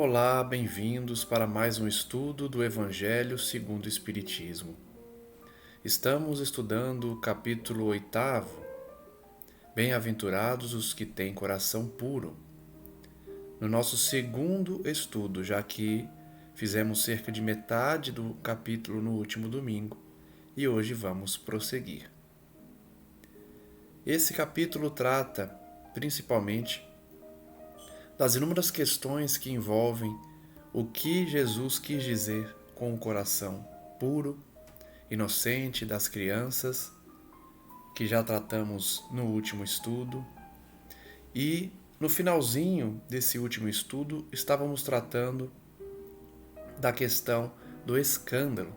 Olá, bem-vindos para mais um estudo do Evangelho segundo o Espiritismo. Estamos estudando o capítulo 8. Bem-aventurados os que têm coração puro. No nosso segundo estudo, já que fizemos cerca de metade do capítulo no último domingo, e hoje vamos prosseguir. Esse capítulo trata, principalmente, das inúmeras questões que envolvem o que Jesus quis dizer com o coração puro, inocente das crianças, que já tratamos no último estudo. E no finalzinho desse último estudo, estávamos tratando da questão do escândalo.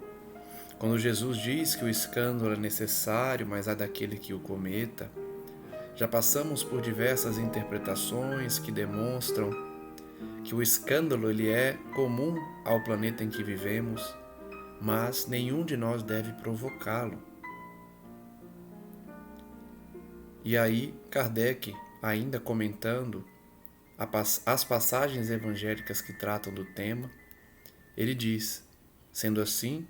Quando Jesus diz que o escândalo é necessário, mas há daquele que o cometa. Já passamos por diversas interpretações que demonstram que o escândalo ele é comum ao planeta em que vivemos, mas nenhum de nós deve provocá-lo. E aí, Kardec, ainda comentando as passagens evangélicas que tratam do tema, ele diz: sendo assim,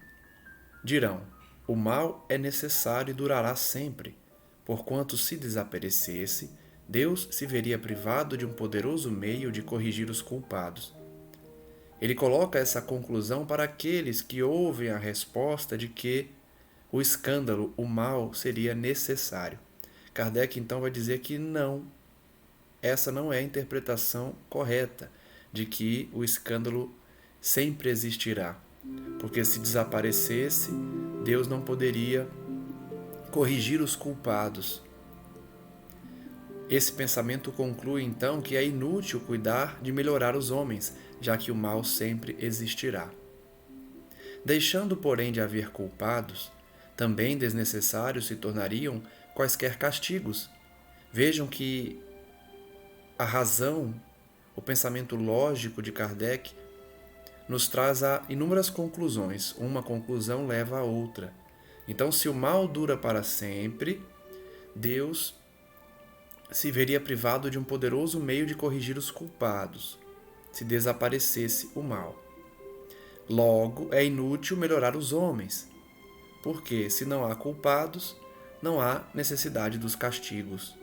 dirão, o mal é necessário e durará sempre, porquanto se desaparecesse, Deus se veria privado de um poderoso meio de corrigir os culpados. Ele coloca essa conclusão para aqueles que ouvem a resposta de que o escândalo, o mal, seria necessário. Kardec então vai dizer que não, essa não é a interpretação correta, de que o escândalo sempre existirá. Porque se desaparecesse, Deus não poderia corrigir os culpados. Esse pensamento conclui então que é inútil cuidar de melhorar os homens, já que o mal sempre existirá. Deixando, porém, de haver culpados, também desnecessários se tornariam quaisquer castigos. Vejam que a razão, o pensamento lógico de Kardec, nos traz a inúmeras conclusões. Uma conclusão leva a outra. Então, se o mal dura para sempre, Deus se veria privado de um poderoso meio de corrigir os culpados, se desaparecesse o mal. Logo, é inútil melhorar os homens, porque se não há culpados, não há necessidade dos castigos.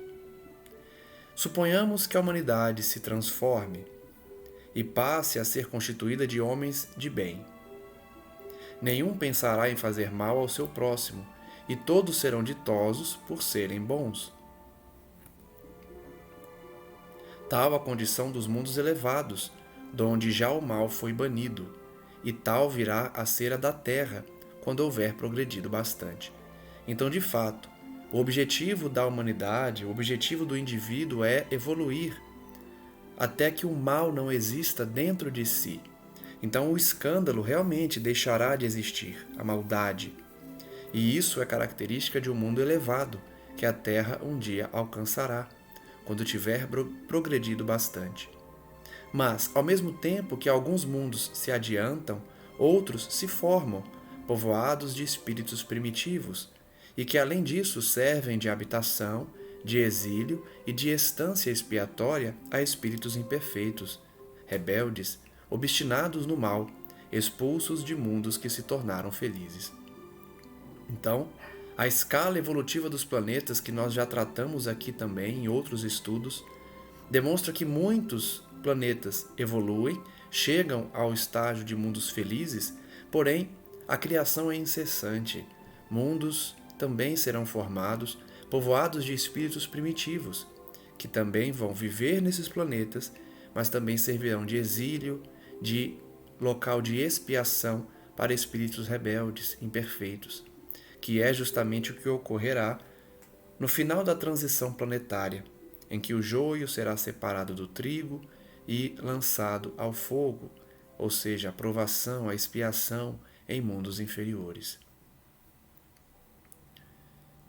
Suponhamos que a humanidade se transforme e passe a ser constituída de homens de bem. Nenhum pensará em fazer mal ao seu próximo, e todos serão ditosos por serem bons. Tal a condição dos mundos elevados, donde já o mal foi banido, e tal virá a ser a da terra, quando houver progredido bastante. Então, de fato, o objetivo da humanidade, o objetivo do indivíduo é evoluir, até que o mal não exista dentro de si. Então, o escândalo realmente deixará de existir, a maldade. E isso é característica de um mundo elevado, que a Terra um dia alcançará, quando tiver progredido bastante. Mas, ao mesmo tempo que alguns mundos se adiantam, outros se formam, povoados de espíritos primitivos, e que além disso servem de habitação, de exílio e de estância expiatória a espíritos imperfeitos, rebeldes, obstinados no mal, expulsos de mundos que se tornaram felizes. Então, a escala evolutiva dos planetas, que nós já tratamos aqui também em outros estudos, demonstra que muitos planetas evoluem, chegam ao estágio de mundos felizes, porém a criação é incessante. Mundos também serão formados, povoados de espíritos primitivos, que também vão viver nesses planetas, mas também servirão de exílio, de local de expiação para espíritos rebeldes, imperfeitos, que é justamente o que ocorrerá no final da transição planetária, em que o joio será separado do trigo e lançado ao fogo, ou seja, a provação, a expiação em mundos inferiores.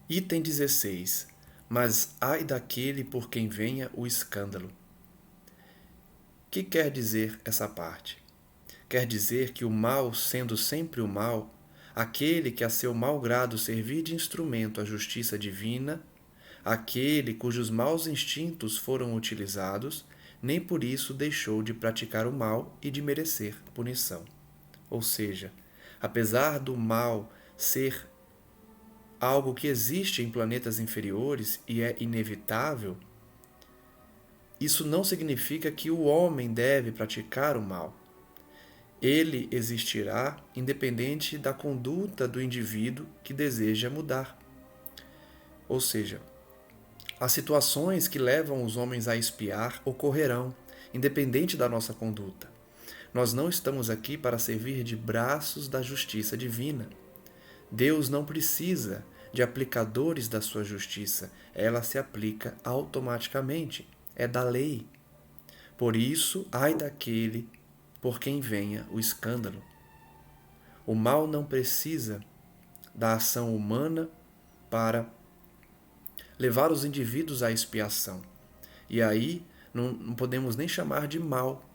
Item 16. Mas ai daquele por quem venha o escândalo. Que quer dizer essa parte? Quer dizer que o mal, sendo sempre o mal, aquele que a seu mau grado servir de instrumento à justiça divina, aquele cujos maus instintos foram utilizados, nem por isso deixou de praticar o mal e de merecer punição. Ou seja, apesar do mal ser algo que existe em planetas inferiores e é inevitável, isso não significa que o homem deve praticar o mal. Ele existirá independente da conduta do indivíduo que deseja mudar. Ou seja, as situações que levam os homens a espiar ocorrerão, independente da nossa conduta. Nós não estamos aqui para servir de braços da justiça divina. Deus não precisa de aplicadores da sua justiça, ela se aplica automaticamente, é da lei. Por isso, ai daquele por quem venha o escândalo. O mal não precisa da ação humana para levar os indivíduos à expiação. E aí não podemos nem chamar de mal,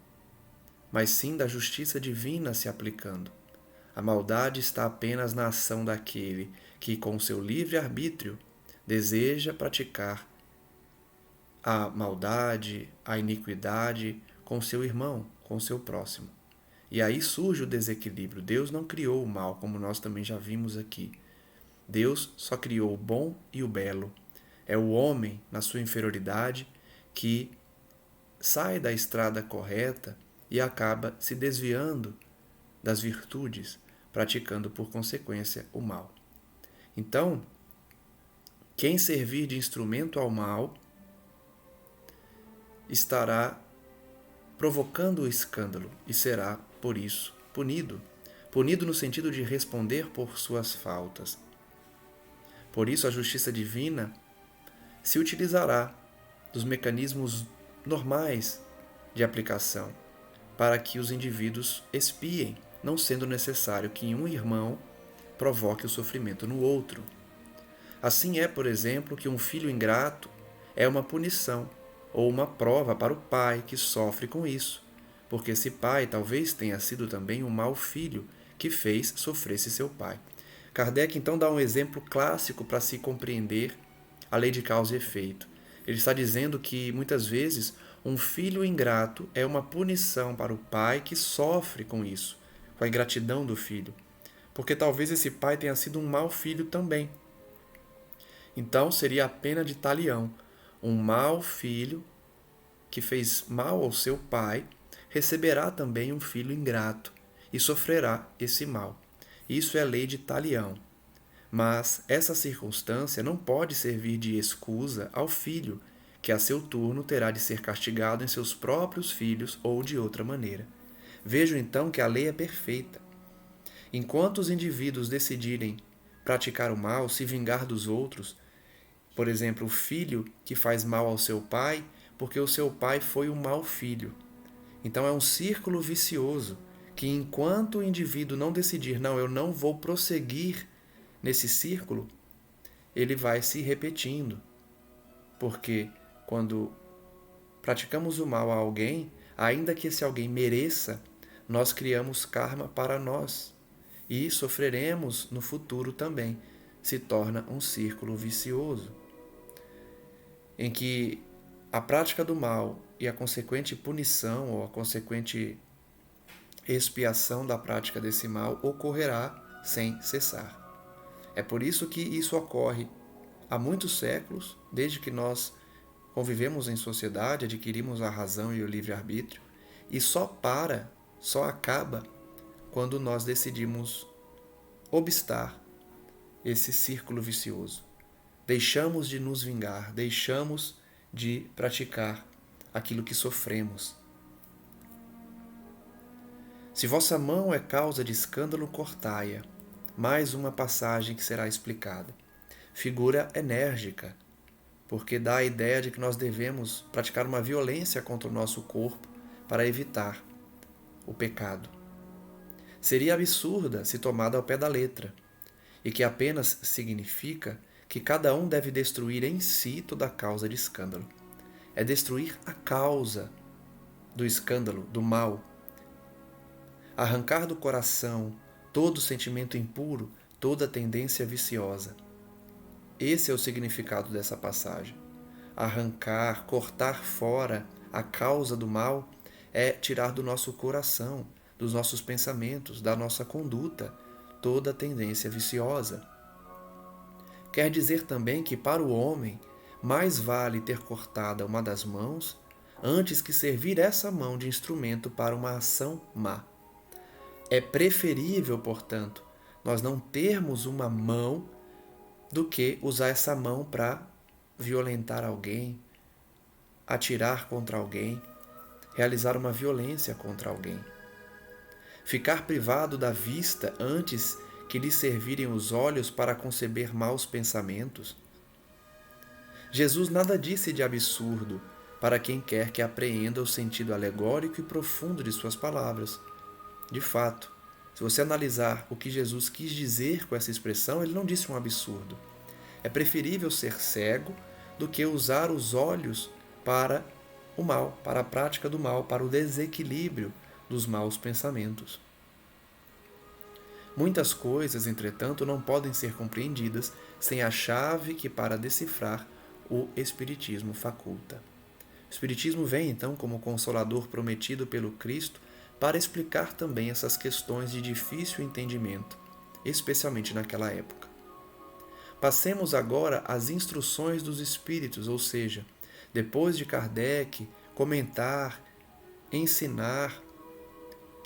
mas sim da justiça divina se aplicando. A maldade está apenas na ação daquele que, com seu livre-arbítrio, deseja praticar a maldade, a iniquidade com seu irmão, com seu próximo. E aí surge o desequilíbrio. Deus não criou o mal, como nós também já vimos aqui. Deus só criou o bom e o belo. É o homem, na sua inferioridade, que sai da estrada correta e acaba se desviando das virtudes, praticando por consequência o mal. Então, quem servir de instrumento ao mal estará provocando o escândalo e será, por isso, punido. Punido no sentido de responder por suas faltas. Por isso, a justiça divina se utilizará dos mecanismos normais de aplicação para que os indivíduos expiem, não sendo necessário que um irmão provoque o sofrimento no outro. Assim é, por exemplo, que um filho ingrato é uma punição ou uma prova para o pai que sofre com isso, porque esse pai talvez tenha sido também um mau filho que fez sofresse seu pai. Kardec então dá um exemplo clássico para se compreender a lei de causa e efeito. Ele está dizendo que muitas vezes um filho ingrato é uma punição para o pai que sofre com isso, com a ingratidão do filho, porque talvez esse pai tenha sido um mau filho também. Então seria a pena de talião. Um mau filho que fez mal ao seu pai receberá também um filho ingrato e sofrerá esse mal. Isso é lei de talião. Mas essa circunstância não pode servir de escusa ao filho, que a seu turno terá de ser castigado em seus próprios filhos ou de outra maneira. Vejo então que a lei é perfeita. Enquanto os indivíduos decidirem praticar o mal, se vingar dos outros, por exemplo, o filho que faz mal ao seu pai, porque o seu pai foi um mau filho. Então é um círculo vicioso que enquanto o indivíduo não decidir, não, eu não vou prosseguir nesse círculo, ele vai se repetindo. Porque quando praticamos o mal a alguém, ainda que esse alguém mereça, nós criamos karma para nós e sofreremos no futuro também. Se torna um círculo vicioso, em que a prática do mal e a consequente punição ou a consequente expiação da prática desse mal ocorrerá sem cessar. É por isso que isso ocorre há muitos séculos, desde que nós convivemos em sociedade, adquirimos a razão e o livre-arbítrio, e só acaba quando nós decidimos obstar esse círculo vicioso. Deixamos de nos vingar, deixamos de praticar aquilo que sofremos. Se vossa mão é causa de escândalo, cortai-a. Mais uma passagem que será explicada. Figura enérgica, porque dá a ideia de que nós devemos praticar uma violência contra o nosso corpo para evitar o pecado. Seria absurda se tomada ao pé da letra, e que apenas significa que cada um deve destruir em si toda a causa de escândalo. É destruir a causa do escândalo, do mal. Arrancar do coração todo sentimento impuro, toda tendência viciosa. Esse é o significado dessa passagem. Arrancar, cortar fora a causa do mal, é tirar do nosso coração, dos nossos pensamentos, da nossa conduta, toda tendência viciosa. Quer dizer também que para o homem, mais vale ter cortada uma das mãos, antes que servir essa mão de instrumento para uma ação má. É preferível, portanto, nós não termos uma mão do que usar essa mão para violentar alguém, atirar contra alguém, realizar uma violência contra alguém. Ficar privado da vista antes que lhe servirem os olhos para conceber maus pensamentos. Jesus nada disse de absurdo para quem quer que apreenda o sentido alegórico e profundo de suas palavras. De fato, se você analisar o que Jesus quis dizer com essa expressão, ele não disse um absurdo. É preferível ser cego do que usar os olhos para o mal, para a prática do mal, para o desequilíbrio dos maus pensamentos. Muitas coisas, entretanto, não podem ser compreendidas sem a chave que, para decifrar, o Espiritismo faculta. O Espiritismo vem, então, como consolador prometido pelo Cristo para explicar também essas questões de difícil entendimento, especialmente naquela época. Passemos agora às instruções dos Espíritos, ou seja, depois de Kardec comentar, ensinar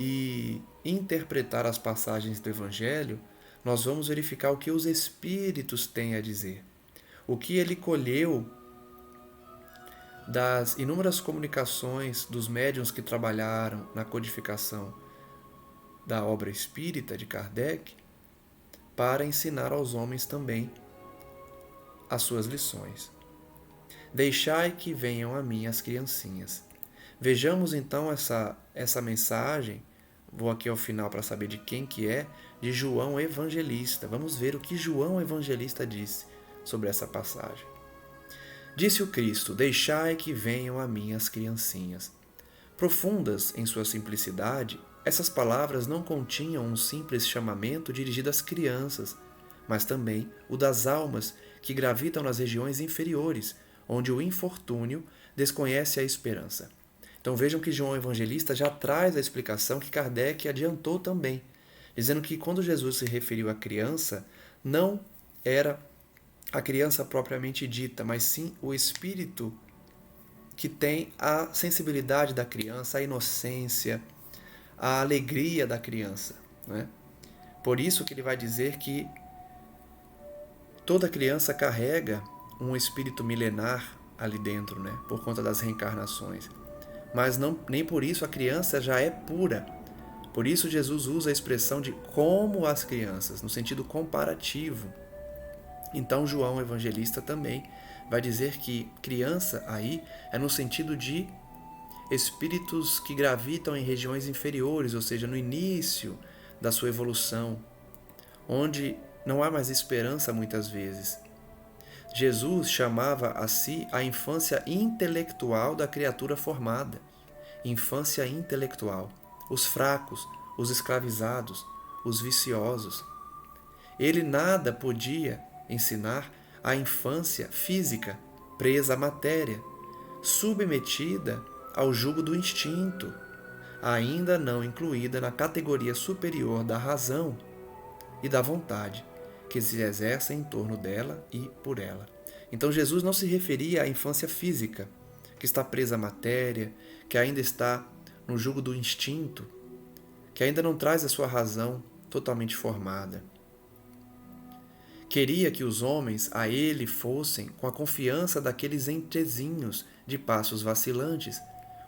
e interpretar as passagens do Evangelho, nós vamos verificar o que os Espíritos têm a dizer. O que ele colheu das inúmeras comunicações dos médiuns que trabalharam na codificação da obra espírita de Kardec, para ensinar aos homens também as suas lições. Deixai que venham a mim as criancinhas. Vejamos então essa mensagem, vou aqui ao final para saber de quem que é, de João Evangelista. Vamos ver o que João Evangelista disse sobre essa passagem. Disse o Cristo: deixai que venham a mim as criancinhas. Profundas em sua simplicidade, essas palavras não continham um simples chamamento dirigido às crianças, mas também o das almas que gravitam nas regiões inferiores, onde o infortúnio desconhece a esperança. Então vejam que João Evangelista já traz a explicação que Kardec adiantou também, dizendo que quando Jesus se referiu à criança, não era a criança propriamente dita, mas sim o espírito que tem a sensibilidade da criança, a inocência, a alegria da criança, né? Por isso que ele vai dizer que toda criança carrega um espírito milenar ali dentro, né? Por conta das reencarnações. Mas nem por isso a criança já é pura. Por isso Jesus usa a expressão de como as crianças, no sentido comparativo. Então João Evangelista também vai dizer que criança aí é no sentido de espíritos que gravitam em regiões inferiores, ou seja, no início da sua evolução, onde não há mais esperança muitas vezes. Jesus chamava a si a infância intelectual da criatura formada. Infância intelectual. Os fracos, os escravizados, os viciosos. Ele nada podia ensinar a infância física, presa à matéria, submetida ao jugo do instinto, ainda não incluída na categoria superior da razão e da vontade, que se exerce em torno dela e por ela. Então Jesus não se referia à infância física, que está presa à matéria, que ainda está no jugo do instinto, que ainda não traz a sua razão totalmente formada. Queria que os homens a ele fossem com a confiança daqueles entrezinhos de passos vacilantes,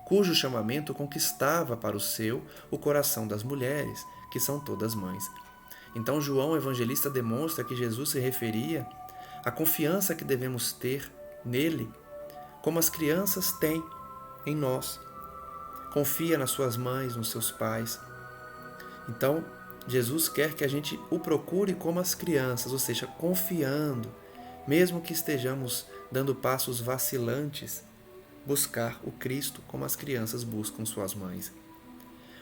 cujo chamamento conquistava para o seu o coração das mulheres, que são todas mães. Então João Evangelista demonstra que Jesus se referia à confiança que devemos ter nele, como as crianças têm em nós. Confia nas suas mães, nos seus pais. Então, Jesus quer que a gente o procure como as crianças, ou seja, confiando, mesmo que estejamos dando passos vacilantes, buscar o Cristo como as crianças buscam suas mães.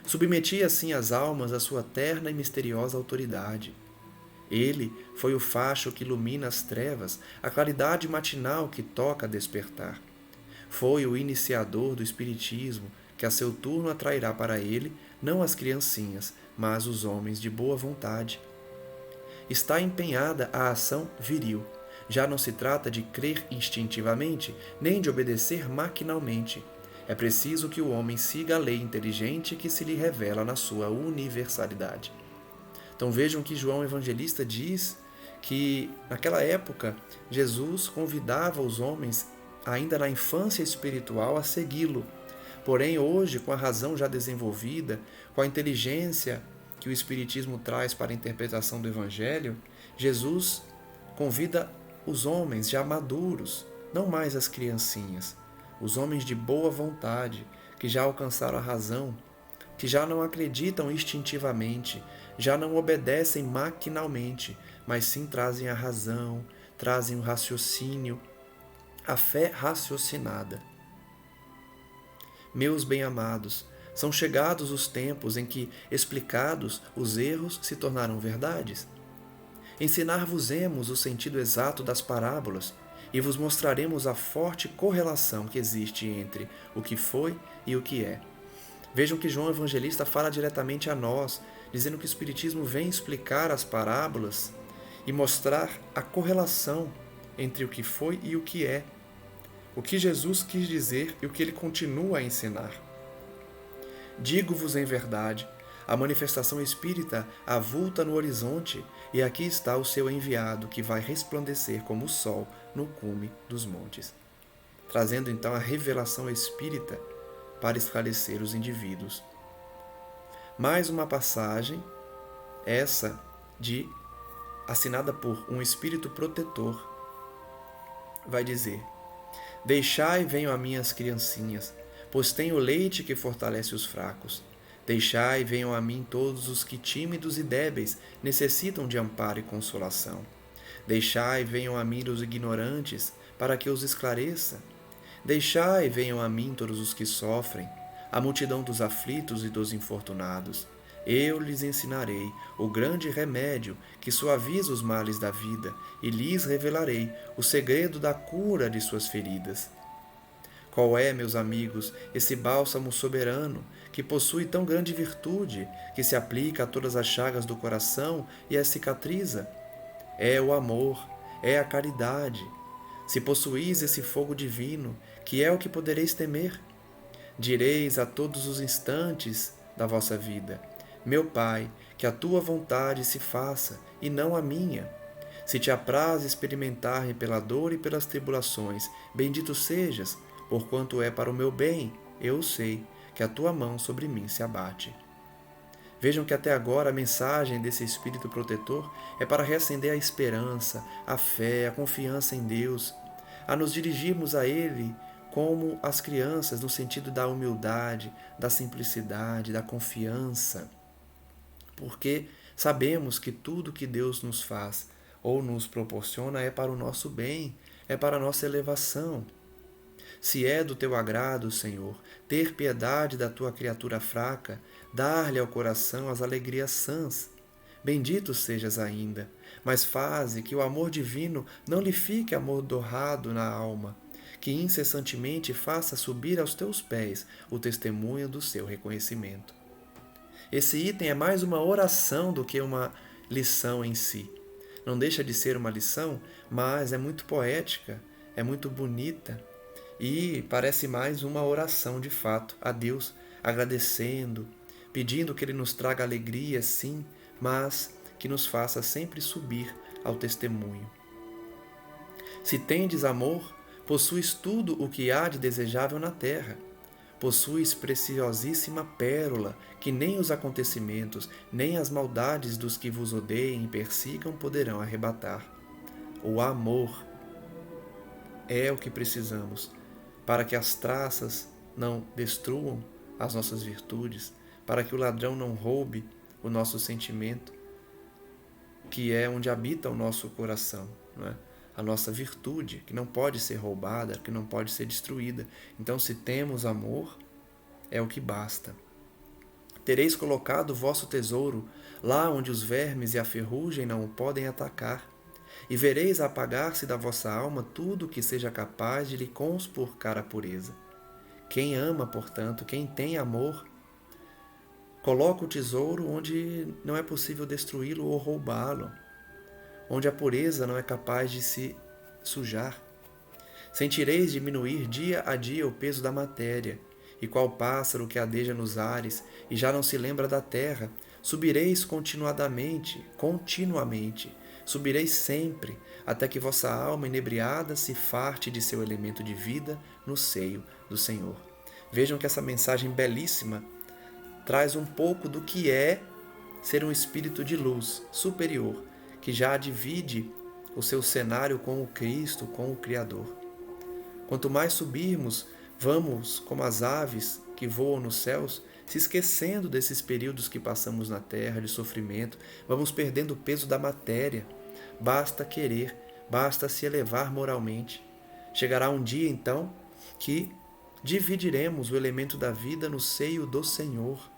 Submetia assim as almas à sua terna e misteriosa autoridade. Ele foi o facho que ilumina as trevas, a claridade matinal que toca a despertar. Foi o iniciador do Espiritismo, que a seu turno atrairá para ele não as criancinhas, mas os homens de boa vontade. Está empenhada a ação viril. Já não se trata de crer instintivamente, nem de obedecer maquinalmente. É preciso que o homem siga a lei inteligente que se lhe revela na sua universalidade. Então vejam que João Evangelista diz que, naquela época, Jesus convidava os homens, ainda na infância espiritual, a segui-lo. Porém, hoje, com a razão já desenvolvida, com a inteligência que o Espiritismo traz para a interpretação do Evangelho, Jesus convida os homens já maduros, não mais as criancinhas, os homens de boa vontade, que já alcançaram a razão, que já não acreditam instintivamente, já não obedecem maquinalmente, mas sim trazem a razão, trazem o raciocínio, a fé raciocinada. Meus bem-amados, são chegados os tempos em que, explicados, os erros se tornarão verdades. Ensinar-vos-emos o sentido exato das parábolas e vos mostraremos a forte correlação que existe entre o que foi e o que é. Vejam que João Evangelista fala diretamente a nós, dizendo que o Espiritismo vem explicar as parábolas e mostrar a correlação entre o que foi e o que é, o que Jesus quis dizer e o que ele continua a ensinar. Digo-vos em verdade, a manifestação espírita avulta no horizonte, e aqui está o seu enviado, que vai resplandecer como o sol no cume dos montes. Trazendo então a revelação espírita para esclarecer os indivíduos. Mais uma passagem, essa assinada por um espírito protetor, vai dizer: Deixai venham a mim as criancinhas, pois tenho leite que fortalece os fracos. Deixai venham a mim todos os que tímidos e débeis necessitam de amparo e consolação. Deixai venham a mim os ignorantes, para que os esclareça. Deixai venham a mim todos os que sofrem, a multidão dos aflitos e dos infortunados. Eu lhes ensinarei o grande remédio que suaviza os males da vida, e lhes revelarei o segredo da cura de suas feridas. Qual é, meus amigos, esse bálsamo soberano que possui tão grande virtude, que se aplica a todas as chagas do coração e as cicatriza? É o amor, é a caridade. Se possuís esse fogo divino, que é o que podereis temer? Direis a todos os instantes da vossa vida: Meu Pai, que a tua vontade se faça, e não a minha. Se te apraz experimentar-me pela dor e pelas tribulações, bendito sejas, porquanto é para o meu bem, eu sei, que a tua mão sobre mim se abate. Vejam que até agora a mensagem desse Espírito protetor é para reacender a esperança, a fé, a confiança em Deus, a nos dirigirmos a Ele como as crianças, no sentido da humildade, da simplicidade, da confiança. Porque sabemos que tudo que Deus nos faz ou nos proporciona é para o nosso bem, é para a nossa elevação. Se é do teu agrado, Senhor, ter piedade da tua criatura fraca, dar-lhe ao coração as alegrias sãs. Bendito sejas ainda, mas faze que o amor divino não lhe fique amordorrado na alma, que incessantemente faça subir aos teus pés o testemunho do seu reconhecimento. Esse item é mais uma oração do que uma lição em si. Não deixa de ser uma lição, mas é muito poética, é muito bonita e parece mais uma oração de fato a Deus, agradecendo, pedindo que Ele nos traga alegria, sim, mas que nos faça sempre subir ao testemunho. Se tendes amor, possuis tudo o que há de desejável na terra. Possuis preciosíssima pérola, que nem os acontecimentos, nem as maldades dos que vos odeiem e persigam poderão arrebatar. O amor é o que precisamos para que as traças não destruam as nossas virtudes, para que o ladrão não roube o nosso sentimento, que é onde habita o nosso coração, não é? A nossa virtude, que não pode ser roubada, que não pode ser destruída. Então, se temos amor, é o que basta. Tereis colocado o vosso tesouro lá onde os vermes e a ferrugem não o podem atacar. e vereis apagar-se da vossa alma tudo o que seja capaz de lhe conspurcar a pureza. Quem ama, portanto, quem tem amor, coloca o tesouro onde não é possível destruí-lo ou roubá-lo, onde a pureza não é capaz de se sujar. Sentireis diminuir dia a dia o peso da matéria, e qual pássaro que adeja nos ares e já não se lembra da terra, subireis continuamente, subireis sempre, até que vossa alma inebriada se farte de seu elemento de vida no seio do Senhor. Vejam que essa mensagem belíssima traz um pouco do que é ser um espírito de luz superior, que já divide o seu cenário com o Cristo, com o Criador. Quanto mais subirmos, vamos, como as aves que voam nos céus, se esquecendo desses períodos que passamos na terra de sofrimento, vamos perdendo o peso da matéria. Basta querer, basta se elevar moralmente. Chegará um dia, então, que dividiremos o elemento da vida no seio do Senhor.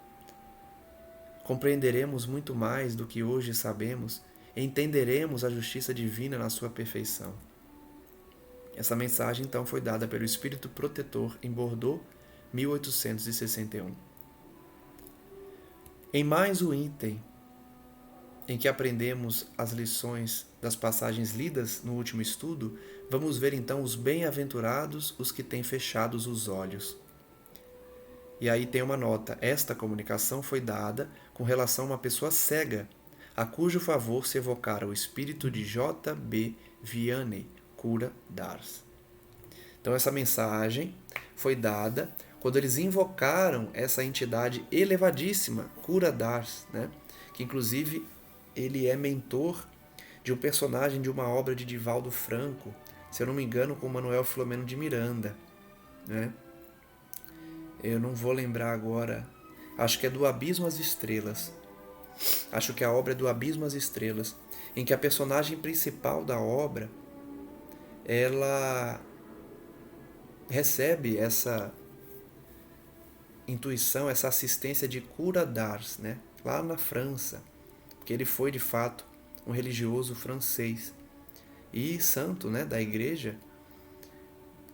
Compreenderemos muito mais do que hoje sabemos, e entenderemos a justiça divina na sua perfeição. Essa mensagem, então, foi dada pelo Espírito Protetor em Bordeaux, 1861. Em mais um item em que aprendemos as lições das passagens lidas no último estudo, vamos ver então os bem-aventurados, os que têm fechados os olhos. E aí tem uma nota: esta comunicação foi dada com relação a uma pessoa cega, a cujo favor se evocara o espírito de J. B. Vianney, cura d'Ars. Então essa mensagem foi dada quando eles invocaram essa entidade elevadíssima, cura d'Ars, né? Que inclusive ele é mentor de um personagem de uma obra de Divaldo Franco, se eu não me engano, com Manuel Filomeno de Miranda, né? Eu não vou lembrar agora, acho que é do Abismo às Estrelas. Acho que a obra é do Abismo às Estrelas, em que a personagem principal da obra, ela recebe essa intuição, essa assistência de cura d'Ars, né? Lá na França, porque ele foi de fato um religioso francês e santo, né, da igreja,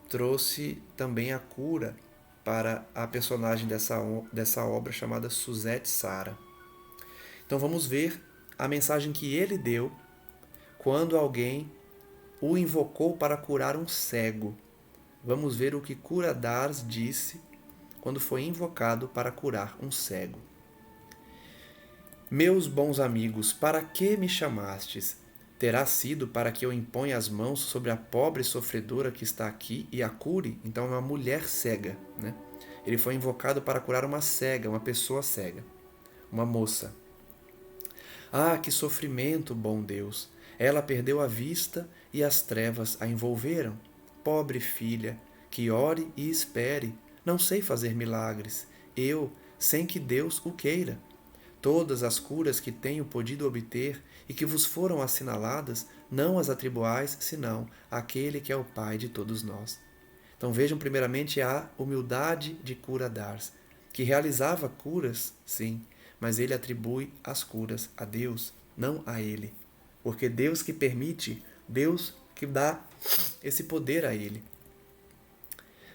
trouxe também a cura para a personagem dessa obra chamada Suzette Sara. Então vamos ver a mensagem que ele deu quando alguém o invocou para curar um cego. Vamos ver o que cura d'Ars disse quando foi invocado para curar um cego. Meus bons amigos, para que me chamastes? Terá sido para que eu imponha as mãos sobre a pobre sofredora que está aqui e a cure? Então é uma mulher cega, né? Ele foi invocado para curar uma cega, uma pessoa cega, uma moça. Ah, que sofrimento, bom Deus! Ela perdeu a vista e as trevas a envolveram. Pobre filha, que ore e espere. Não sei fazer milagres, eu, sem que Deus o queira. Todas as curas que tenho podido obter e que vos foram assinaladas, não as atribuais, senão àquele que é o Pai de todos nós. Então vejam primeiramente a humildade de cura d'Ars, que realizava curas, sim, mas ele atribui as curas a Deus, não a ele. Porque Deus que permite, Deus que dá esse poder a ele.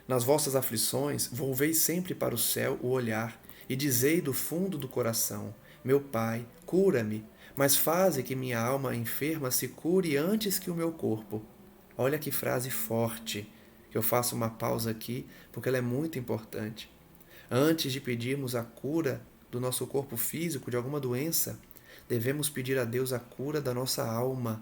Nas vossas aflições, volvei sempre para o céu o olhar e dizei do fundo do coração: meu Pai, cura-me, mas faze que minha alma enferma se cure antes que o meu corpo. Olha que frase forte, que eu faço uma pausa aqui, porque ela é muito importante. Antes de pedirmos a cura do nosso corpo físico de alguma doença, devemos pedir a Deus a cura da nossa alma,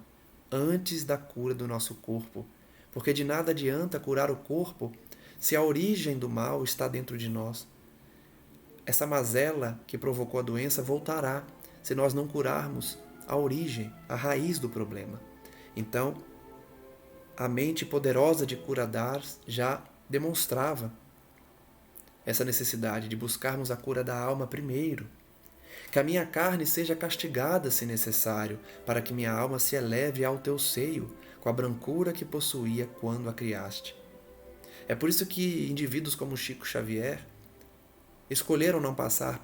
antes da cura do nosso corpo. Porque de nada adianta curar o corpo se a origem do mal está dentro de nós. Essa mazela que provocou a doença voltará se nós não curarmos a origem, a raiz do problema. Então, a mente poderosa de cura d'Ars já demonstrava essa necessidade de buscarmos a cura da alma primeiro. Que a minha carne seja castigada, se necessário, para que minha alma se eleve ao teu seio, com a brancura que possuía quando a criaste. É por isso que indivíduos como Chico Xavier escolheram não passar,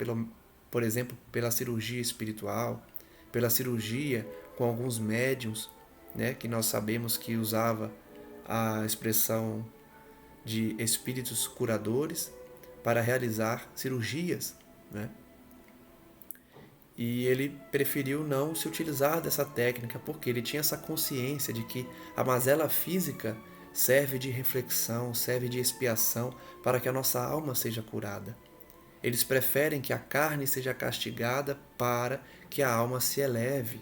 por exemplo, pela cirurgia espiritual, pela cirurgia com alguns médiuns, né, que nós sabemos que usava a expressão de espíritos curadores para realizar cirurgias, né? E ele preferiu não se utilizar dessa técnica porque ele tinha essa consciência de que a mazela física serve de reflexão, serve de expiação para que a nossa alma seja curada. Eles preferem que a carne seja castigada para que a alma se eleve.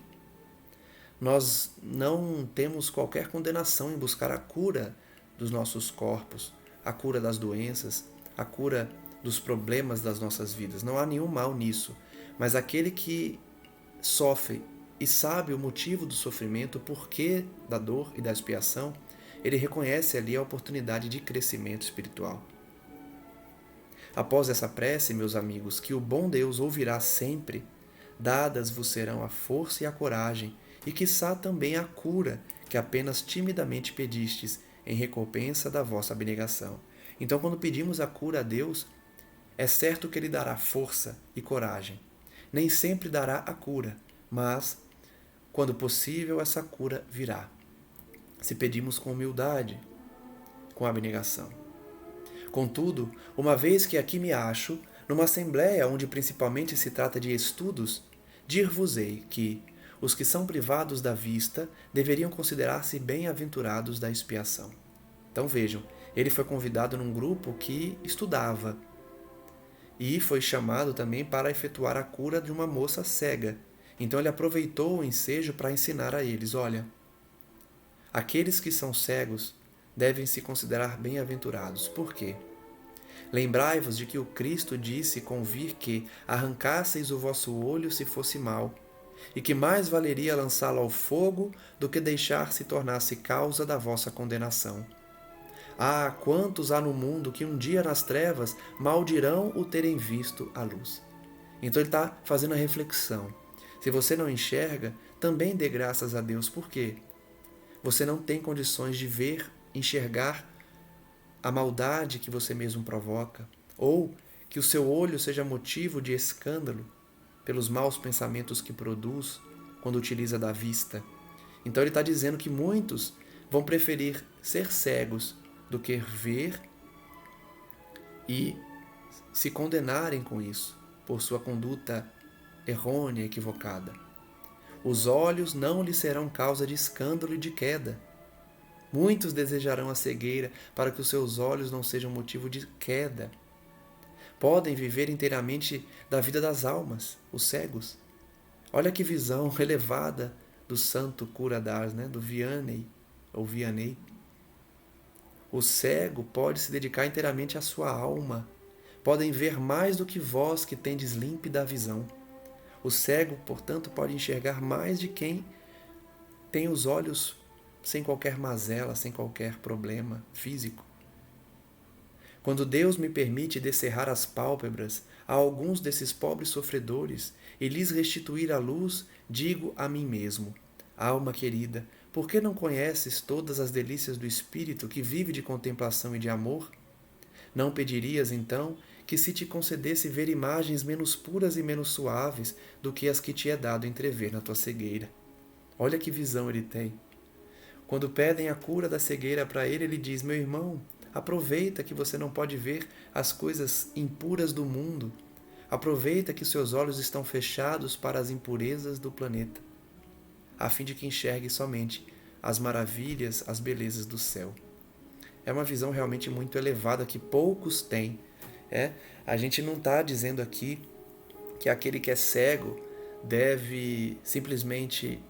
Nós não temos qualquer condenação em buscar a cura dos nossos corpos, a cura das doenças, a cura dos problemas das nossas vidas. Não há nenhum mal nisso. Mas aquele que sofre e sabe o motivo do sofrimento, o porquê da dor e da expiação, ele reconhece ali a oportunidade de crescimento espiritual. Após essa prece, meus amigos, que o bom Deus ouvirá sempre, dadas vos serão a força e a coragem, e quiçá também a cura que apenas timidamente pedistes, em recompensa da vossa abnegação. Então, quando pedimos a cura a Deus, é certo que Ele dará força e coragem. Nem sempre dará a cura, mas, quando possível, essa cura virá. Se pedimos com humildade, com abnegação. Contudo, uma vez que aqui me acho, numa assembléia onde principalmente se trata de estudos, dir-vos-ei que os que são privados da vista deveriam considerar-se bem-aventurados da expiação. Então vejam, ele foi convidado num grupo que estudava e foi chamado também para efetuar a cura de uma moça cega. Então ele aproveitou o ensejo para ensinar a eles, olha, aqueles que são cegos devem se considerar bem-aventurados. Por quê? Lembrai-vos de que o Cristo disse convir que arrancasseis o vosso olho se fosse mau, e que mais valeria lançá-lo ao fogo do que deixar se tornasse causa da vossa condenação. Ah, quantos há no mundo que um dia nas trevas maldirão o terem visto a luz. Então ele está fazendo a reflexão. Se você não enxerga, também dê graças a Deus. Por quê? Você não tem condições de ver, enxergar a maldade que você mesmo provoca, ou que o seu olho seja motivo de escândalo pelos maus pensamentos que produz quando utiliza da vista. Então ele está dizendo que muitos vão preferir ser cegos do que ver e se condenarem com isso, por sua conduta errônea, equivocada. Os olhos não lhe serão causa de escândalo e de queda. Muitos desejarão a cegueira para que os seus olhos não sejam motivo de queda. Podem viver inteiramente da vida das almas, os cegos. Olha que visão elevada do santo cura d'Ars, né? Do Vianney, ou Vianney. O cego pode se dedicar inteiramente à sua alma. Podem ver mais do que vós que tendes límpida a visão. O cego, portanto, pode enxergar mais de quem tem os olhos sem qualquer mazela, sem qualquer problema físico. Quando Deus me permite descerrar as pálpebras a alguns desses pobres sofredores e lhes restituir a luz, digo a mim mesmo, alma querida, por que não conheces todas as delícias do Espírito que vive de contemplação e de amor? Não pedirias, então, que se te concedesse ver imagens menos puras e menos suaves do que as que te é dado entrever na tua cegueira? Olha que visão ele tem. Quando pedem a cura da cegueira para ele, ele diz, meu irmão, aproveita que você não pode ver as coisas impuras do mundo. Aproveita que seus olhos estão fechados para as impurezas do planeta, a fim de que enxergue somente as maravilhas, as belezas do céu. É uma visão realmente muito elevada que poucos têm. A gente não está dizendo aqui que aquele que é cego deve simplesmente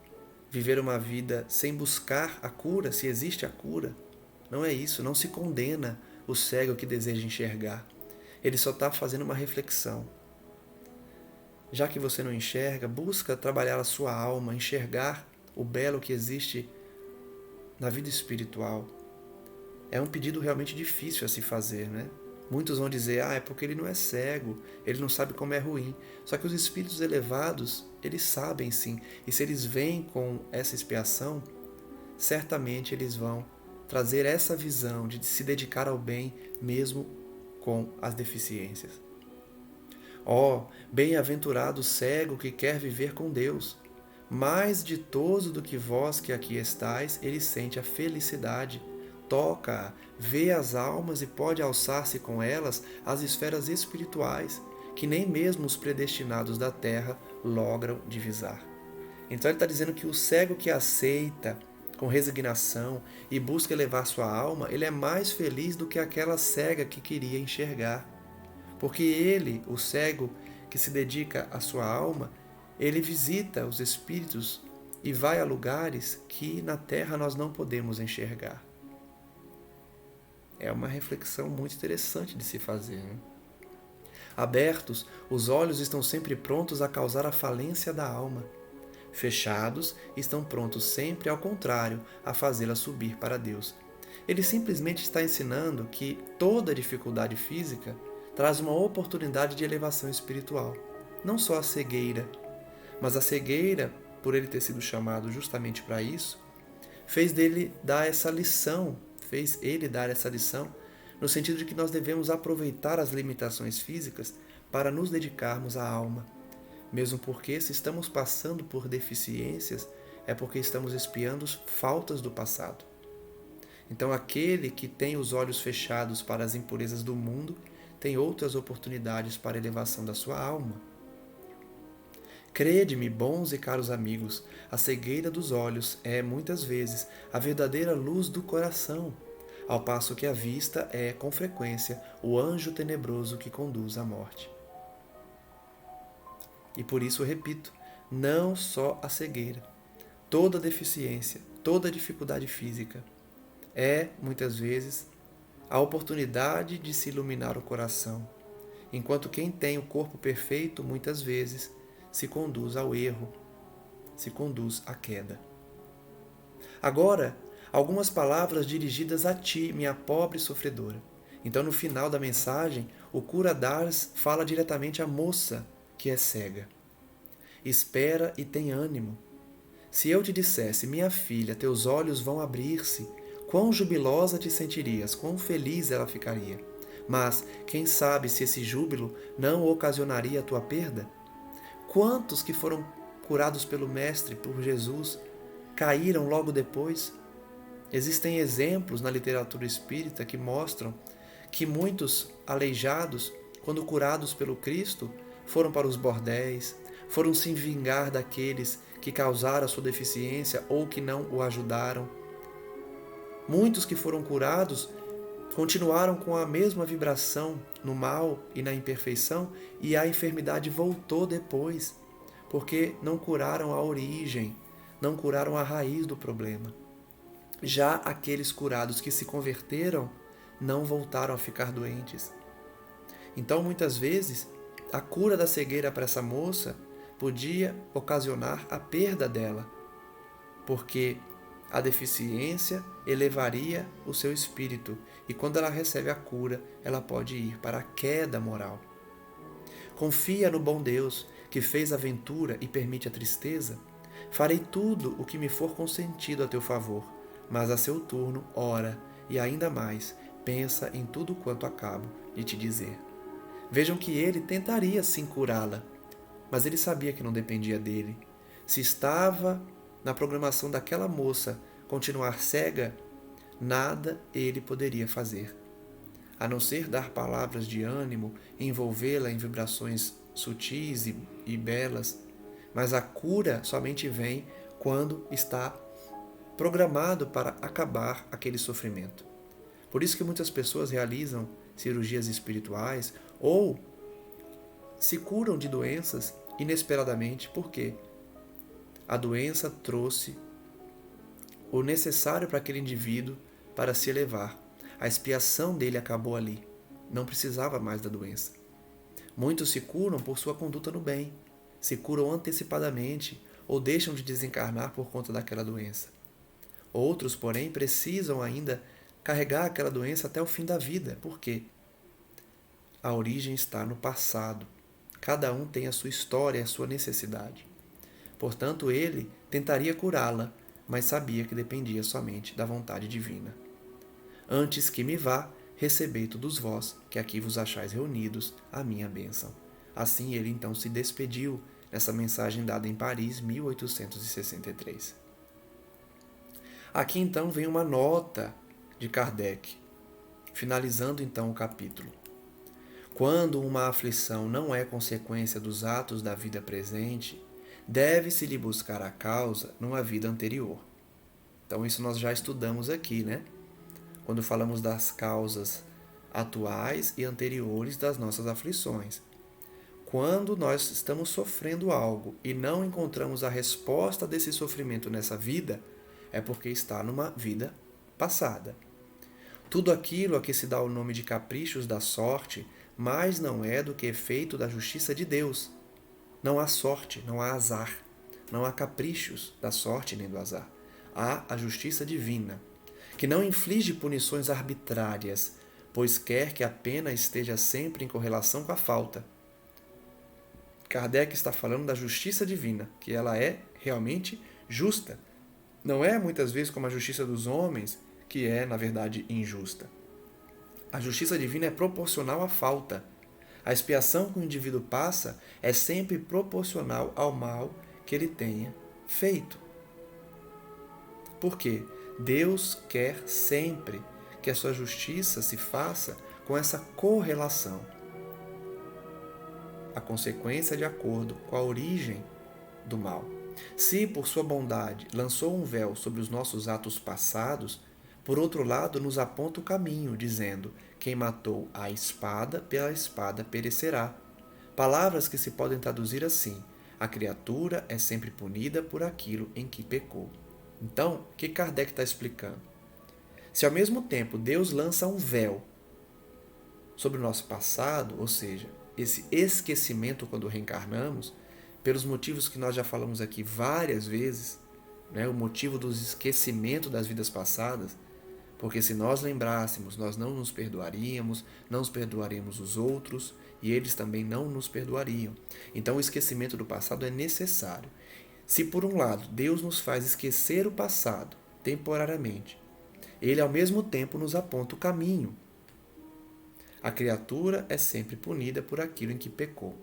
viver uma vida sem buscar a cura, se existe a cura. Não é isso, não se condena o cego que deseja enxergar. Ele só está fazendo uma reflexão. Já que você não enxerga, busca trabalhar a sua alma, enxergar o belo que existe na vida espiritual. É um pedido realmente difícil a se fazer, né? Muitos vão dizer, é porque ele não é cego, ele não sabe como é ruim. Só que os espíritos elevados, eles sabem sim. E se eles vêm com essa expiação, certamente eles vão trazer essa visão de se dedicar ao bem, mesmo com as deficiências. Bem-aventurado o cego que quer viver com Deus, mais ditoso do que vós que aqui estáis, ele sente a felicidade, toca-a, vê as almas e pode alçar-se com elas às esferas espirituais, que nem mesmo os predestinados da terra logram divisar. Então ele está dizendo que o cego que aceita com resignação e busca elevar sua alma, ele é mais feliz do que aquela cega que queria enxergar. Porque ele, o cego que se dedica à sua alma, ele visita os espíritos e vai a lugares que na terra nós não podemos enxergar. É uma reflexão muito interessante de se fazer, né? Abertos, os olhos estão sempre prontos a causar a falência da alma. Fechados, estão prontos sempre, ao contrário, a fazê-la subir para Deus. Ele simplesmente está ensinando que toda dificuldade física traz uma oportunidade de elevação espiritual. Não só a cegueira, mas a cegueira, por ele ter sido chamado justamente para isso, fez ele dar essa lição, no sentido de que nós devemos aproveitar as limitações físicas para nos dedicarmos à alma. Mesmo porque, se estamos passando por deficiências, é porque estamos expiando faltas do passado. Então, aquele que tem os olhos fechados para as impurezas do mundo, tem outras oportunidades para a elevação da sua alma. Crede-me, bons e caros amigos, a cegueira dos olhos é, muitas vezes, a verdadeira luz do coração, ao passo que a vista é, com frequência, o anjo tenebroso que conduz à morte. E por isso eu repito, não só a cegueira, toda deficiência, toda dificuldade física é, muitas vezes, a oportunidade de se iluminar o coração, enquanto quem tem o corpo perfeito, muitas vezes, se conduz ao erro, se conduz à queda. Agora, algumas palavras dirigidas a ti, minha pobre sofredora. Então, no final da mensagem, o cura Dars fala diretamente à moça que é cega. Espera e tem ânimo. Se eu te dissesse, minha filha, teus olhos vão abrir-se, quão jubilosa te sentirias, quão feliz ela ficaria. Mas, quem sabe se esse júbilo não ocasionaria a tua perda? Quantos que foram curados pelo Mestre, por Jesus, caíram logo depois? Existem exemplos na literatura espírita que mostram que muitos aleijados, quando curados pelo Cristo, foram para os bordéis, foram se vingar daqueles que causaram a sua deficiência ou que não o ajudaram. Muitos que foram curados continuaram com a mesma vibração no mal e na imperfeição, e a enfermidade voltou depois, porque não curaram a origem, não curaram a raiz do problema. Já aqueles curados que se converteram não voltaram a ficar doentes. Então, muitas vezes, a cura da cegueira para essa moça podia ocasionar a perda dela, porque a deficiência elevaria o seu espírito, e quando ela recebe a cura, ela pode ir para a queda moral. Confia no bom Deus, que fez a ventura e permite a tristeza. Farei tudo o que me for consentido a teu favor, mas a seu turno, ora, e ainda mais, pensa em tudo quanto acabo de te dizer. Vejam que ele tentaria sim curá-la, mas ele sabia que não dependia dele. Se estava na programação daquela moça continuar cega, nada ele poderia fazer, a não ser dar palavras de ânimo, envolvê-la em vibrações sutis e belas, mas a cura somente vem quando está programado para acabar aquele sofrimento. Por isso que muitas pessoas realizam cirurgias espirituais ou se curam de doenças inesperadamente, porque a doença trouxe o necessário para aquele indivíduo para se elevar. A expiação dele acabou ali. Não precisava mais da doença. Muitos se curam por sua conduta no bem, se curam antecipadamente ou deixam de desencarnar por conta daquela doença. Outros, porém, precisam ainda carregar aquela doença até o fim da vida. Por quê? A origem está no passado. Cada um tem a sua história e a sua necessidade. Portanto, ele tentaria curá-la, mas sabia que dependia somente da vontade divina. Antes que me vá, recebei todos vós, que aqui vos achais reunidos, a minha bênção. Assim ele então se despediu Essa mensagem dada em Paris, 1863. Aqui então vem uma nota de Kardec, finalizando então o capítulo. Quando uma aflição não é consequência dos atos da vida presente, deve-se lhe buscar a causa numa vida anterior. Então isso nós já estudamos aqui, né? Quando falamos das causas atuais e anteriores das nossas aflições. Quando nós estamos sofrendo algo e não encontramos a resposta desse sofrimento nessa vida, é porque está numa vida passada. Tudo aquilo a que se dá o nome de caprichos da sorte, mais não é do que efeito da justiça de Deus. Não há sorte, não há azar, não há caprichos da sorte nem do azar. Há a justiça divina, que não inflige punições arbitrárias, pois quer que a pena esteja sempre em correlação com a falta. Kardec está falando da justiça divina, que ela é realmente justa. Não é muitas vezes como a justiça dos homens, que é, na verdade, injusta. A justiça divina é proporcional à falta. A expiação que o indivíduo passa é sempre proporcional ao mal que ele tenha feito. Por quê? Deus quer sempre que a sua justiça se faça com essa correlação. A consequência de acordo com a origem do mal. Se, por sua bondade, lançou um véu sobre os nossos atos passados, por outro lado, nos aponta o caminho, dizendo: quem matou a espada, pela espada perecerá. Palavras que se podem traduzir assim: a criatura é sempre punida por aquilo em que pecou. Então, o que Kardec está explicando? Se ao mesmo tempo Deus lança um véu sobre o nosso passado, ou seja, esse esquecimento quando reencarnamos, pelos motivos que nós já falamos aqui várias vezes, né, o motivo do esquecimento das vidas passadas, porque se nós lembrássemos, nós não nos perdoaríamos, não nos perdoaríamos os outros e eles também não nos perdoariam. Então o esquecimento do passado é necessário. Se por um lado Deus nos faz esquecer o passado temporariamente, Ele ao mesmo tempo nos aponta o caminho. A criatura é sempre punida por aquilo em que pecou.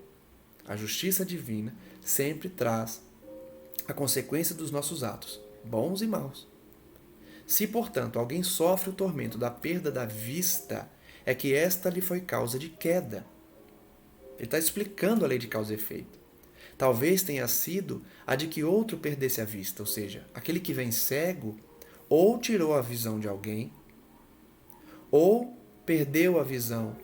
A justiça divina sempre traz a consequência dos nossos atos, bons e maus. Se, portanto, alguém sofre o tormento da perda da vista, é que esta lhe foi causa de queda. Ele está explicando a lei de causa e efeito. Talvez tenha sido a de que outro perdesse a vista, ou seja, aquele que vem cego ou tirou a visão de alguém, ou perdeu a visão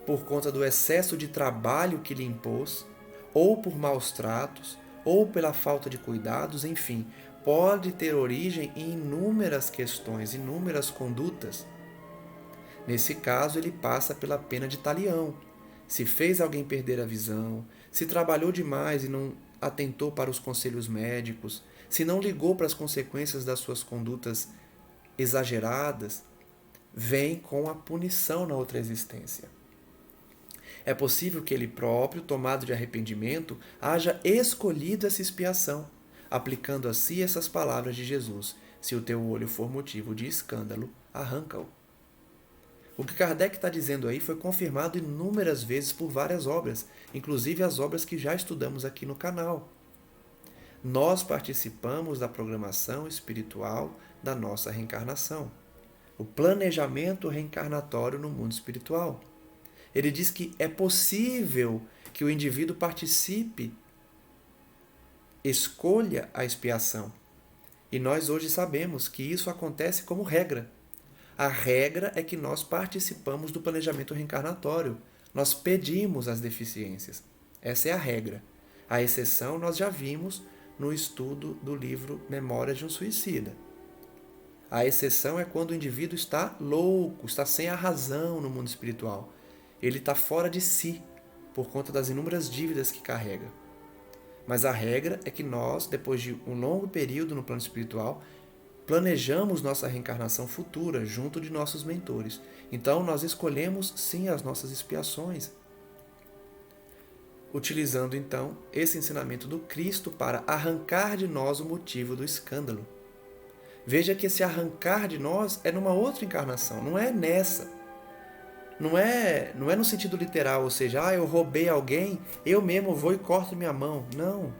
por conta do excesso de trabalho que lhe impôs, ou por maus tratos, ou pela falta de cuidados, enfim, pode ter origem em inúmeras questões, inúmeras condutas. Nesse caso, ele passa pela pena de talião. Se fez alguém perder a visão, se trabalhou demais e não atentou para os conselhos médicos, se não ligou para as consequências das suas condutas exageradas, vem com a punição na outra existência. É possível que ele próprio, tomado de arrependimento, haja escolhido essa expiação, aplicando a si essas palavras de Jesus: se o teu olho for motivo de escândalo, arranca-o. O que Kardec está dizendo aí foi confirmado inúmeras vezes por várias obras, inclusive as obras que já estudamos aqui no canal. Nós participamos da programação espiritual da nossa reencarnação, o planejamento reencarnatório no mundo espiritual. Ele diz que é possível que o indivíduo participe, escolha a expiação. E nós hoje sabemos que isso acontece como regra. A regra é que nós participamos do planejamento reencarnatório. Nós pedimos as deficiências. Essa é a regra. A exceção nós já vimos no estudo do livro Memórias de um Suicida. A exceção é quando o indivíduo está louco, está sem a razão no mundo espiritual. Ele está fora de si, por conta das inúmeras dívidas que carrega. Mas a regra é que nós, depois de um longo período no plano espiritual, planejamos nossa reencarnação futura junto de nossos mentores. Então nós escolhemos sim as nossas expiações, utilizando então esse ensinamento do Cristo para arrancar de nós o motivo do escândalo. Veja que esse arrancar de nós é numa outra encarnação, não é nessa. não é no sentido literal, ou seja, eu roubei alguém, eu mesmo vou e corto minha mão. Não.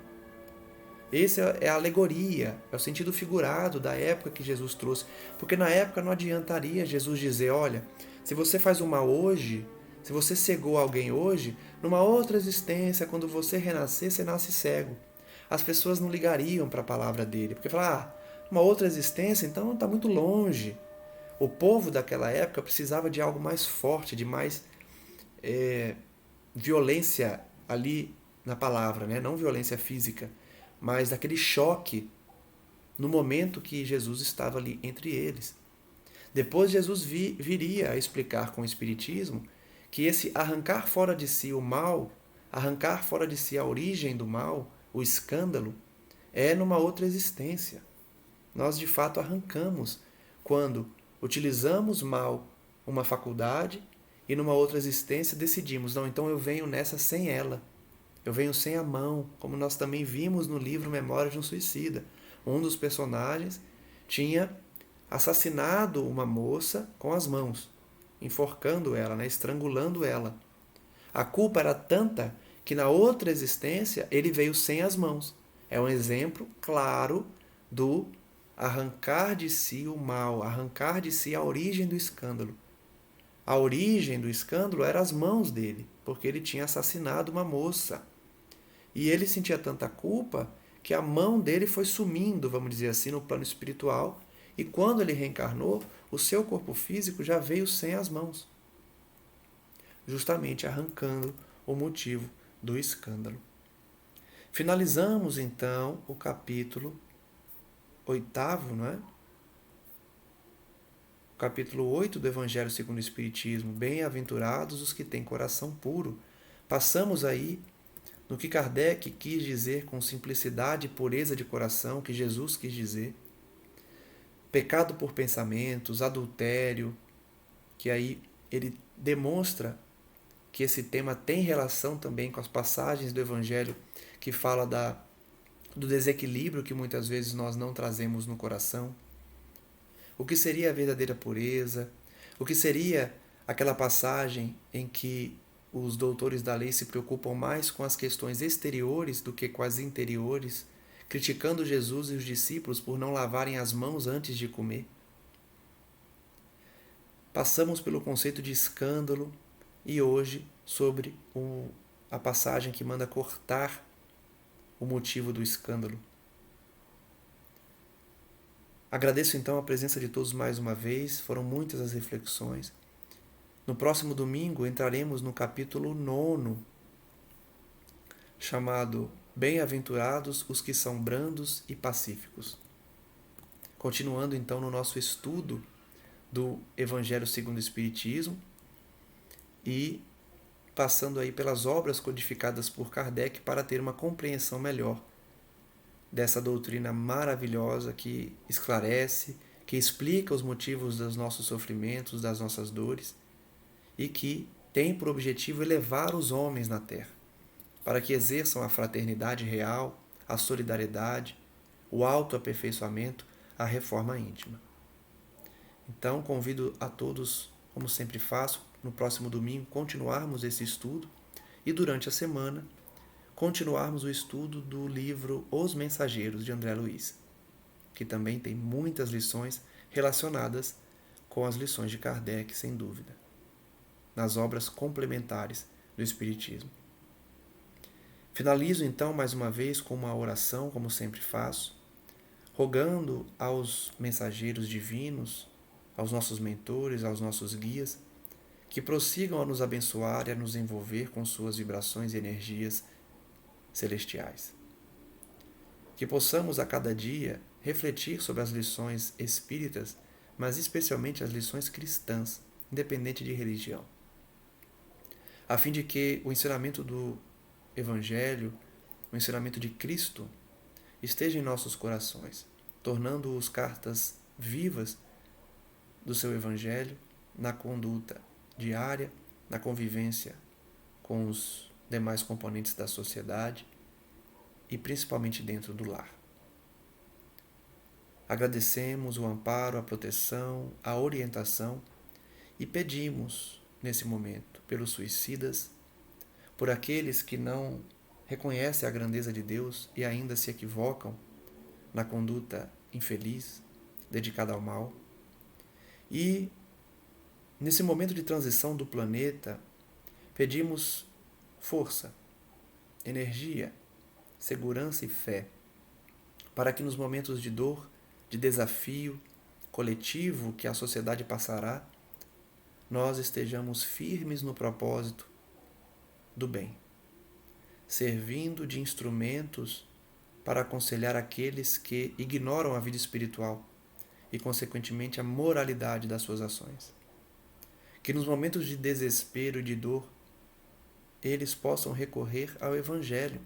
Esse é a alegoria, é o sentido figurado da época que Jesus trouxe. Porque na época não adiantaria Jesus dizer, olha, se você faz o mal hoje, se você cegou alguém hoje, numa outra existência, quando você renascer, você nasce cego. As pessoas não ligariam para a palavra dele, porque falar, uma outra existência, então está muito longe. O povo daquela época precisava de algo mais forte, de mais violência ali na palavra, né? Não violência física, mas daquele choque no momento que Jesus estava ali entre eles. Depois Jesus viria a explicar com o Espiritismo que esse arrancar fora de si o mal, arrancar fora de si a origem do mal, o escândalo, é numa outra existência. Nós de fato arrancamos quando utilizamos mal uma faculdade e numa outra existência decidimos, não, então eu venho nessa sem ela. Eu venho sem a mão, como nós também vimos no livro Memória de um Suicida. Um dos personagens tinha assassinado uma moça com as mãos, enforcando ela, né, estrangulando ela. A culpa era tanta que na outra existência ele veio sem as mãos. É um exemplo claro do arrancar de si o mal, arrancar de si a origem do escândalo. A origem do escândalo era as mãos dele, porque ele tinha assassinado uma moça. E ele sentia tanta culpa que a mão dele foi sumindo, vamos dizer assim, no plano espiritual. E quando ele reencarnou, o seu corpo físico já veio sem as mãos, justamente arrancando o motivo do escândalo. Finalizamos então o capítulo 8º, não é? O capítulo 8 do Evangelho segundo o Espiritismo, bem-aventurados os que têm coração puro. Passamos aí no que Kardec quis dizer com simplicidade e pureza de coração, que Jesus quis dizer. Pecado por pensamentos, adultério, que aí ele demonstra que esse tema tem relação também com as passagens do Evangelho que fala do desequilíbrio que muitas vezes nós não trazemos no coração. O que seria a verdadeira pureza? O que seria aquela passagem em que os doutores da lei se preocupam mais com as questões exteriores do que com as interiores, criticando Jesus e os discípulos por não lavarem as mãos antes de comer? Passamos pelo conceito de escândalo e hoje sobre a passagem que manda cortar o motivo do escândalo. Agradeço então a presença de todos mais uma vez, foram muitas as reflexões. No próximo domingo entraremos no capítulo 9, chamado Bem-aventurados os que são brandos e pacíficos. Continuando então no nosso estudo do Evangelho segundo o Espiritismo e passando aí pelas obras codificadas por Kardec para ter uma compreensão melhor dessa doutrina maravilhosa que esclarece, que explica os motivos dos nossos sofrimentos, das nossas dores e que tem por objetivo elevar os homens na Terra, para que exerçam a fraternidade real, a solidariedade, o autoaperfeiçoamento, a reforma íntima. Então, convido a todos, como sempre faço, no próximo domingo, continuarmos esse estudo e, durante a semana, continuarmos o estudo do livro Os Mensageiros, de André Luiz, que também tem muitas lições relacionadas com as lições de Kardec, sem dúvida, nas obras complementares do Espiritismo. Finalizo então mais uma vez com uma oração, como sempre faço, rogando aos mensageiros divinos, aos nossos mentores, aos nossos guias, que prossigam a nos abençoar e a nos envolver com suas vibrações e energias celestiais. Que possamos a cada dia refletir sobre as lições espíritas, mas especialmente as lições cristãs, independente de religião, a fim de que o ensinamento do Evangelho, o ensinamento de Cristo, esteja em nossos corações, tornando-os cartas vivas do seu Evangelho na conduta diária, na convivência com os demais componentes da sociedade e principalmente dentro do lar. Agradecemos o amparo, a proteção, a orientação e pedimos nesse momento pelos suicidas, por aqueles que não reconhecem a grandeza de Deus e ainda se equivocam na conduta infeliz, dedicada ao mal. E, nesse momento de transição do planeta, pedimos força, energia, segurança e fé, para que nos momentos de dor, de desafio coletivo que a sociedade passará, nós estejamos firmes no propósito do bem, servindo de instrumentos para aconselhar aqueles que ignoram a vida espiritual e, consequentemente, a moralidade das suas ações. Que nos momentos de desespero e de dor, eles possam recorrer ao Evangelho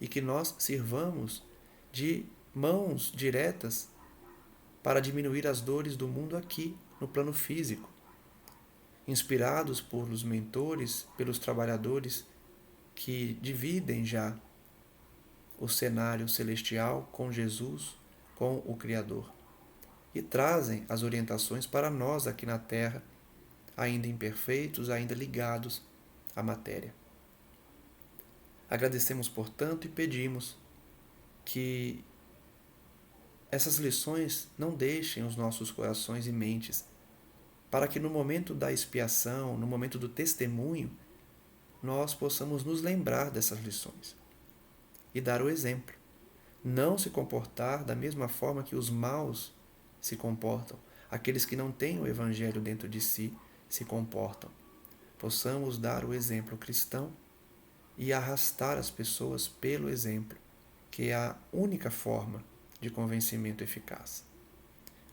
e que nós sirvamos de mãos diretas para diminuir as dores do mundo aqui, no plano físico, inspirados pelos mentores, pelos trabalhadores que dividem já o cenário celestial com Jesus, com o Criador, e trazem as orientações para nós aqui na Terra, ainda imperfeitos, ainda ligados à matéria. Agradecemos, portanto, e pedimos que essas lições não deixem os nossos corações e mentes, para que no momento da expiação, no momento do testemunho, nós possamos nos lembrar dessas lições e dar o exemplo. Não se comportar da mesma forma que os maus se comportam, aqueles que não têm o Evangelho dentro de si se comportam. Possamos dar o exemplo cristão e arrastar as pessoas pelo exemplo, que é a única forma de convencimento eficaz.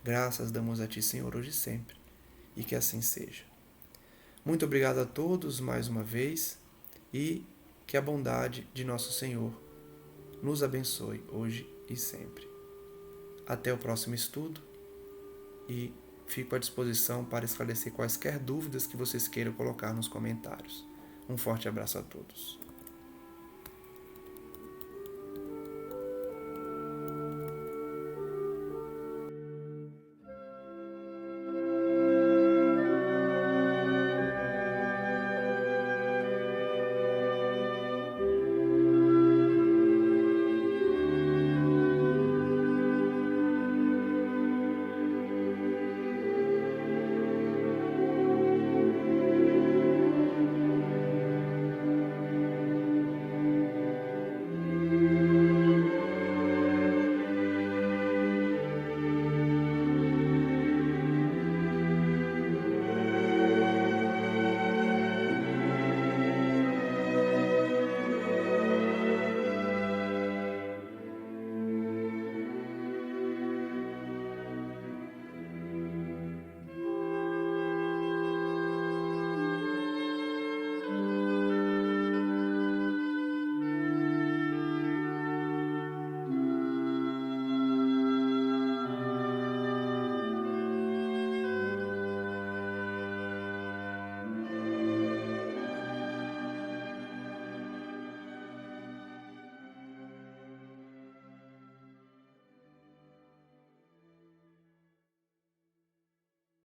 Graças damos a Ti, Senhor, hoje e sempre, e que assim seja. Muito obrigado a todos mais uma vez e que a bondade de nosso Senhor nos abençoe hoje e sempre. Até o próximo estudo e fico à disposição para esclarecer quaisquer dúvidas que vocês queiram colocar nos comentários. Um forte abraço a todos.